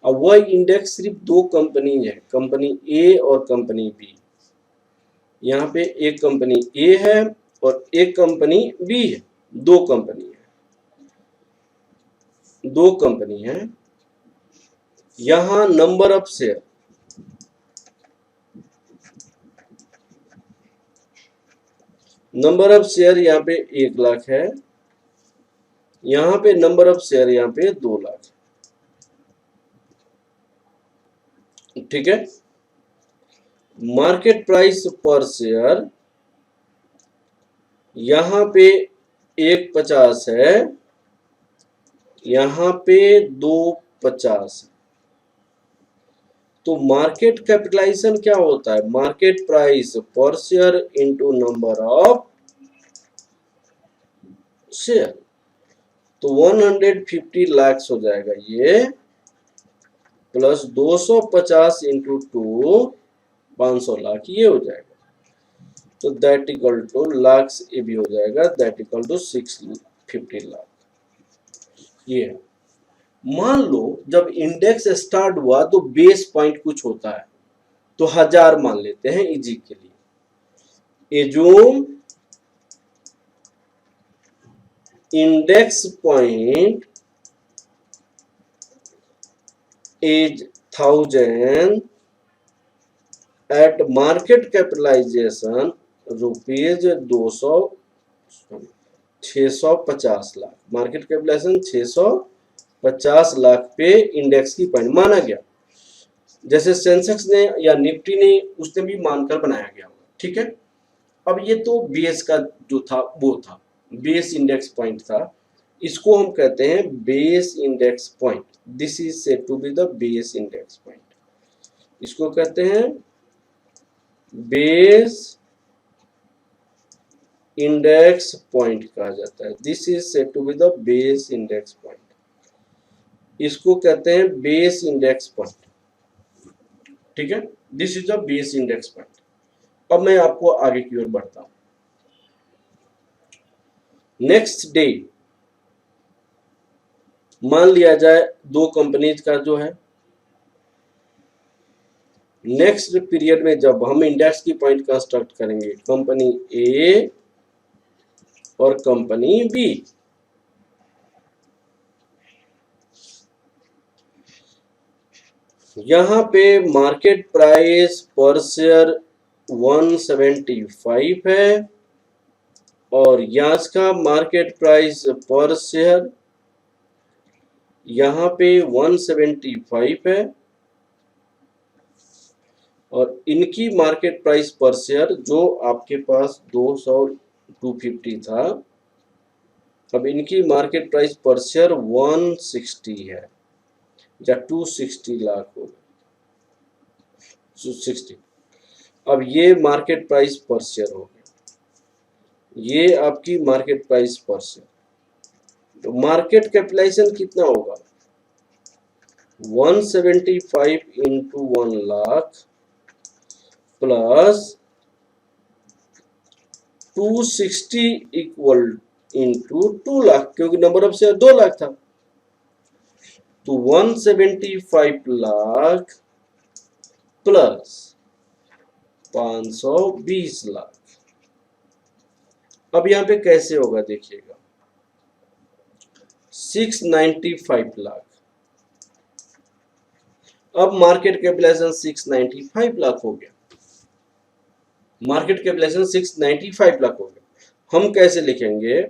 Speaker 1: अब वह इंडेक्स सिर्फ 2 कंपनी है, कंपनी ए और कंपनी बी। यहाँ पे एक कंपनी ए है और एक कंपनी बी है, 2 कंपनी है, 2 कंपनी है। यहाँ number of share, number of share यहाँ पे 1 लाख है, यहाँ पे नंबर ऑफ शेयर यहाँ पे 2 लाख, ठीक है। मार्केट प्राइस पर शेयर यहाँ पे 1.50 है, यहाँ पे 2.50 है। तो मार्केट कैपिटलाइजेशन क्या होता है, market price per share into number of share. तो 150 लाख हो जाएगा ये, प्लस 250 इंटू 2 500 लाख ये हो जाएगा। तो दैट इक्वल टू लाख ये भी हो जाएगा, दैट इक्वल टू 650 लाख ये है। मान लो जब इंडेक्स स्टार्ट हुआ तो बेस पॉइंट कुछ होता है, तो 1000 मान लेते हैं इजी के लिए। Assume index point is 1000 at market capitalization rupees 200 650 lakh, market capitalization 650 lakh पे इंडेक्स की पॉइंट माना गया। जैसे सेंसेक्स ने या निफ्टी ने उसने भी मानकर बनाया गया, ठीक है। अब ये तो बेस का जो था वो था, बेस इंडेक्स पॉइंट था, इसको हम कहते हैं base index point. This is said to be the base index point, इसको कहते हैं बेस इंडेक्स पॉइंट कहा जाता है। This is said to be the base index point, इसको कहते हैं बेस इंडेक्स पॉइंट, ठीक है। This is the base index point. अब मैं आपको आगे की ओर बढ़ता हूं। नेक्स्ट डे मान लिया जाए 2 कंपनीज का जो है, नेक्स्ट पीरियड में जब हम इंडेक्स की पॉइंट कंस्ट्रक्ट करेंगे, कंपनी ए और कंपनी बी, यहां पे मार्केट प्राइस पर शेयर 175 है और यहां का मार्केट प्राइस पर शेयर यहाँ पे 175 है और इनकी मार्केट प्राइस पर शेयर जो आपके पास 250 था, अब इनकी मार्केट प्राइस पर शेयर 160 है या 260 लाख हो, 260। अब ये मार्केट प्राइस पर शेयर हो गया, ये आपकी मार्केट प्राइस पर शेयर। तो मार्केट कैपिटलाइजेशन कितना होगा, 175 into 1 lakh plus 260 equal into 2 lakh, क्योंकि नंबर ऑफ शेयर 2 लाख था। तो 175 लाख प्लस 520 लाख। अब यहां पे कैसे होगा देखिएगा, 695 लाख। अब मार्केट कैपिटलाइजेशन 695 लाख हो गया, मार्केट कैपिटलाइजेशन 695 लाख हो गया। हम कैसे लिखेंगे,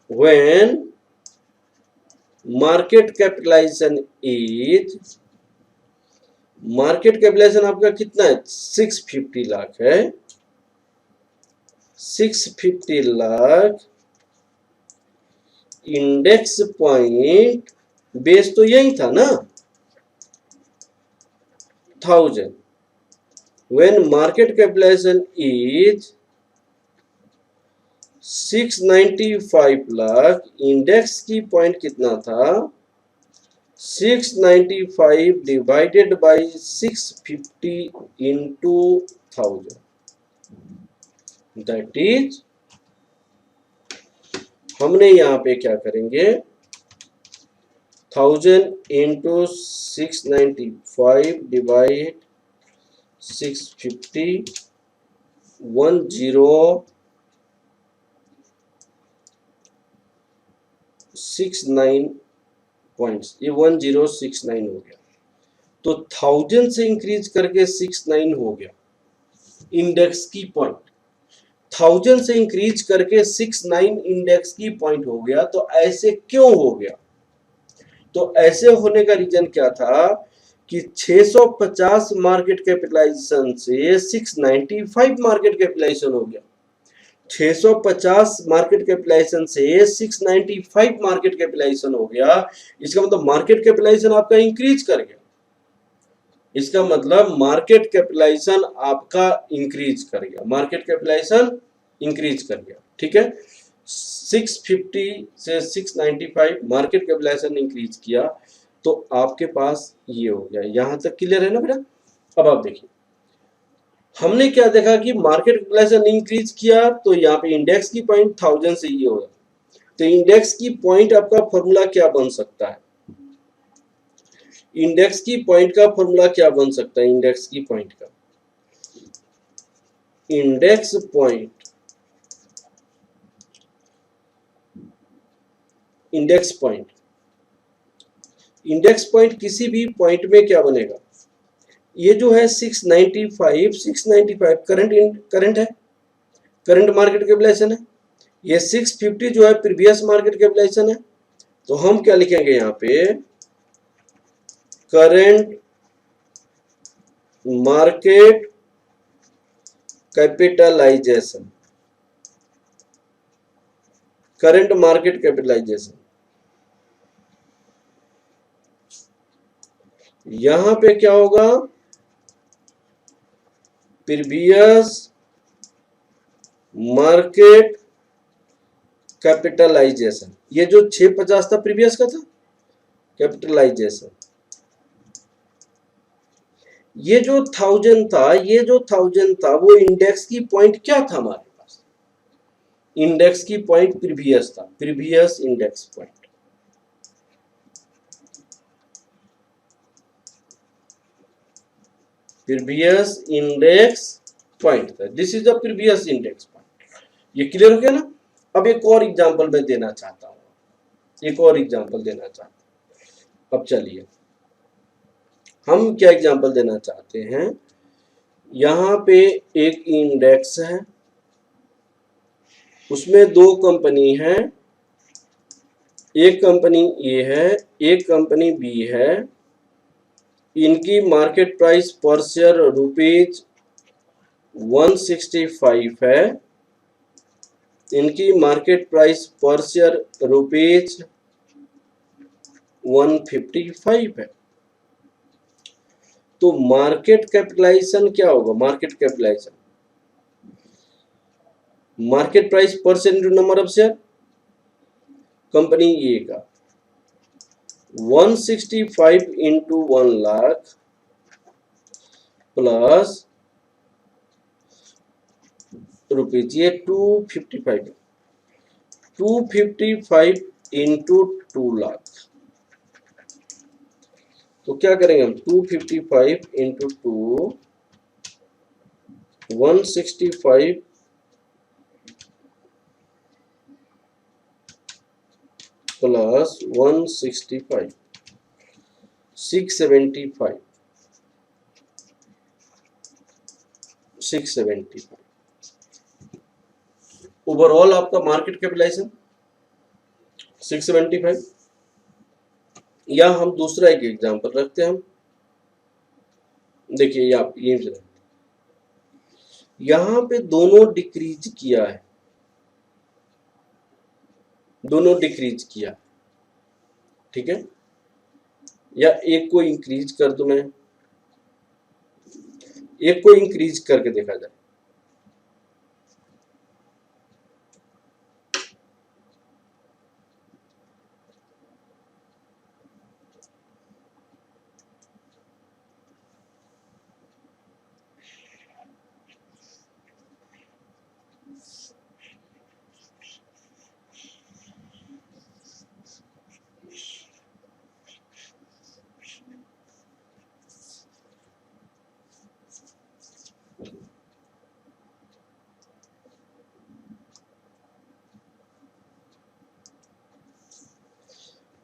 Speaker 1: when market capitalization is market capitalization आपका कितना है? 650 लाख है। 650 लाख, इंडेक्स पॉइंट बेस तो यही था ना, 1000। When market capitalization is 695 lakh, index की पॉइंट कितना था? 695 divided by 650 into 1000, that is, हमने यहाँ पे क्या करेंगे, 1000 इंटू 695 डिवाइड 650, 1069 पॉइंट्स, ये 1069 हो गया। तो 1000 से इंक्रीज करके 69 हो गया इंडेक्स की पॉइंट। 1000 से इंक्रीज करके 69 इंडेक्स की पॉइंट हो गया। तो ऐसे क्यों हो गया? तो ऐसे होने का रीजन क्या था कि 650 मार्केट कैपिटलाइजेशन से 695 मार्केट कैपिटलाइजेशन हो गया। 650 मार्केट कैपिटलाइजेशन से 695 मार्केट कैपिटलाइजेशन हो गया। इसका मतलब मार्केट कैपिटलाइजेशन आपका इंक्रीज कर गया। इसका मतलब मार्केट कैपिटलाइजेशन आपका इंक्रीज कर गया, मार्केट कैपिटलाइजेशन इंक्रीज कर गया। ठीक है, 650 से 695 मार्केट कैपिटलाइजेशन इंक्रीज किया, तो आपके पास ये हो गया। यहां तक क्लियर है ना बेटा? अब आप देखिए, हमने क्या देखा कि मार्केट कैपिटलाइजेशन इंक्रीज किया तो यहाँ पे इंडेक्स की पॉइंट 1000 से ये होगा। तो इंडेक्स की पॉइंट आपका फॉर्मूला क्या बन सकता है? इंडेक्स की पॉइंट का फॉर्मूला क्या बन सकता है? इंडेक्स की पॉइंट का, index point, index point, index point किसी भी पॉइंट में क्या बनेगा? ये जो है 695, 695 करंट है, करंट मार्केट कैपिटलाइजेशन है। ये 650 जो है प्रीवियस मार्केट कैपिटलाइजेशन है। तो हम क्या लिखेंगे यहाँ पे? Current market capitalization, current market capitalization. यहां पे क्या होगा? Previous market capitalization. ये जो 650 था प्रीवियस का था कैपिटलाइजेशन। ये जो 1000 था, ये जो 1000 था वो इंडेक्स की पॉइंट क्या था हमारे पास? इंडेक्स की पॉइंट प्रीवियस था, previous index point. Previous index point था, this is the previous index point. ये क्लियर हो गया ना? अब एक और एग्जांपल मैं देना चाहता हूं, एक और एग्जांपल देना चाहता हूं। अब चलिए, हम क्या एग्जांपल देना चाहते हैं? यहां पे एक इंडेक्स है, उसमें दो कंपनी है, एक कंपनी ए है, एक कंपनी बी है। इनकी मार्केट प्राइस पर शेयर ₹165 है, इनकी मार्केट प्राइस पर शेयर ₹155 है। तो मार्केट कैपिटलाइजेशन क्या होगा? Market capitalisation, market price per share into number of share, company A का 165 इंटू 1 लाख प्लस रुपीज, ये 255, 255 इंटू 2 लाख। तो क्या करेंगे हम? 255 इंटू 2, 165 प्लस 165, 675, 675 ओवरऑल आपका मार्केट कैपिटलाइजेशन 675। या हम दूसरा एक एग्जांपल रखते हैं, हम देखिए यहाँ पे दोनों डिक्रीज किया है, दोनों डिक्रीज किया, ठीक है। या एक को इंक्रीज कर दूं मैं, एक को इंक्रीज करके देखा जाए।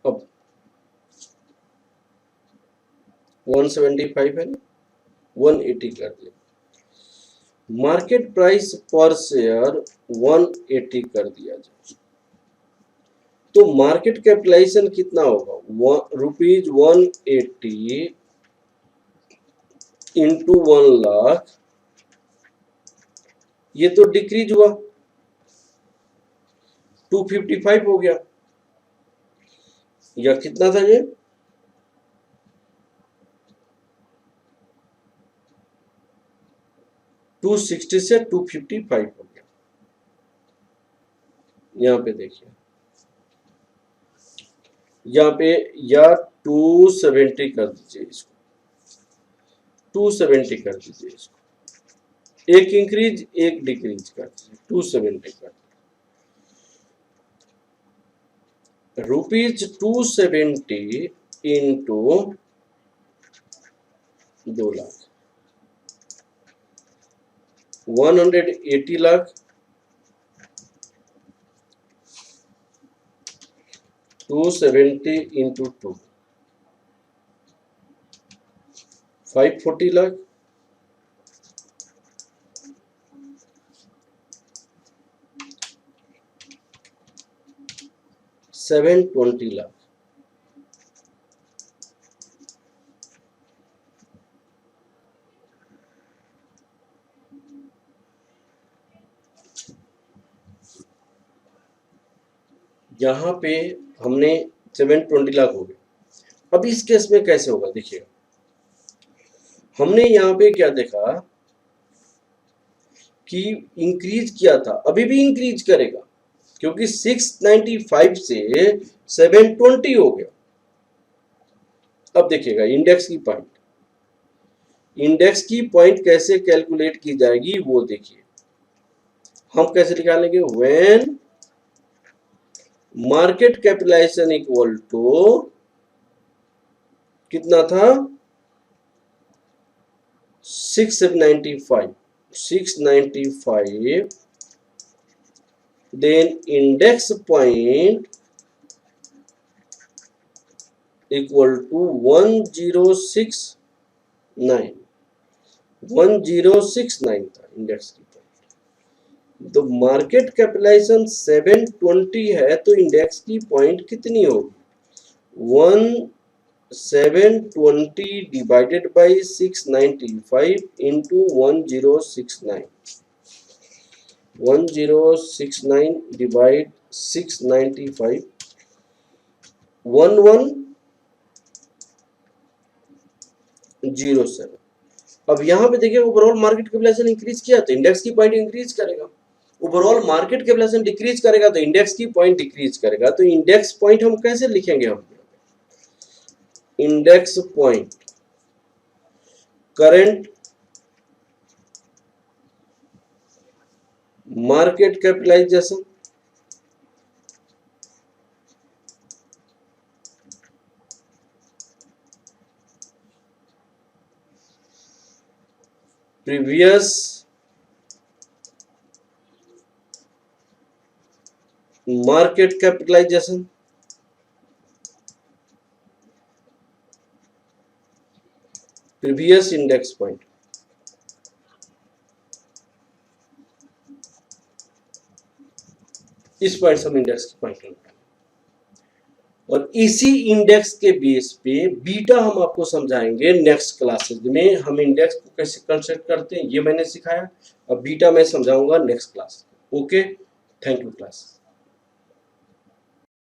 Speaker 1: अब 175 है ना, 180 कर दिया, मार्केट प्राइस पर शेयर 180 कर दिया जाए, तो मार्केट कैपिटलाइजेशन कितना होगा, ₹180 इंटू 1 लाख, ये तो डिक्रीज हुआ, 255 हो गया, या कितना था ये, 260 से 255 हो गया। यहाँ पे देखिए, यहाँ पे या 270 कर दीजिए इसको, 270 कर दीजिए इसको, एक इंक्रीज एक डिक्रीज कर दीजिए, 270 कर ₹270 इंटू 2 लाख, 180 लाख, 270 इंटू 2, 540 लाख, 720 लाख। यहाँ पे हमने 720 लाख हो गए। अब इस केस में कैसे होगा देखिएगा, हमने यहाँ पे क्या देखा कि इंक्रीज किया था, अभी भी इंक्रीज करेगा क्योंकि 695 से 720 हो गया। अब देखिएगा इंडेक्स की पॉइंट, इंडेक्स की पॉइंट कैसे कैलकुलेट की जाएगी वो देखिए, हम कैसे निकालेंगे, when market capitalization equal to कितना था 695, then index point equal to 1069, 1069 था इंडेक्स की पॉइंट। तो मार्केट कैपिटलाइजेशन 720 है तो इंडेक्स की पॉइंट कितनी होगी, 720 डिवाइडेड बाई 695 इंटू 1069, 1069 डिवाइड 695, 1107। अब यहाँ पे देखिए ओवरऑल मार्केट कैपिटलाइजेशन इंक्रीज किया तो इंडेक्स की पॉइंट इंक्रीज करेगा, ओवरऑल मार्केट कैपिटलाइजेशन डिक्रीज करेगा तो इंडेक्स की पॉइंट डिक्रीज करेगा। तो इंडेक्स पॉइंट हम कैसे लिखेंगे, हम index point current market capitalization previous market capitalization previous index point. इस पॉइंट से हम इंडेक्स की पॉइंट निकालेंगे। और इसी इंडेक्स के बेस पे बीटा हम आपको समझाएंगे नेक्स्ट क्लासेस में। हम इंडेक्स को कैसे कंस्ट्रक्ट करते हैं ये मैंने सिखाया, अब बीटा मैं समझाऊंगा next class. Okay, thank you class.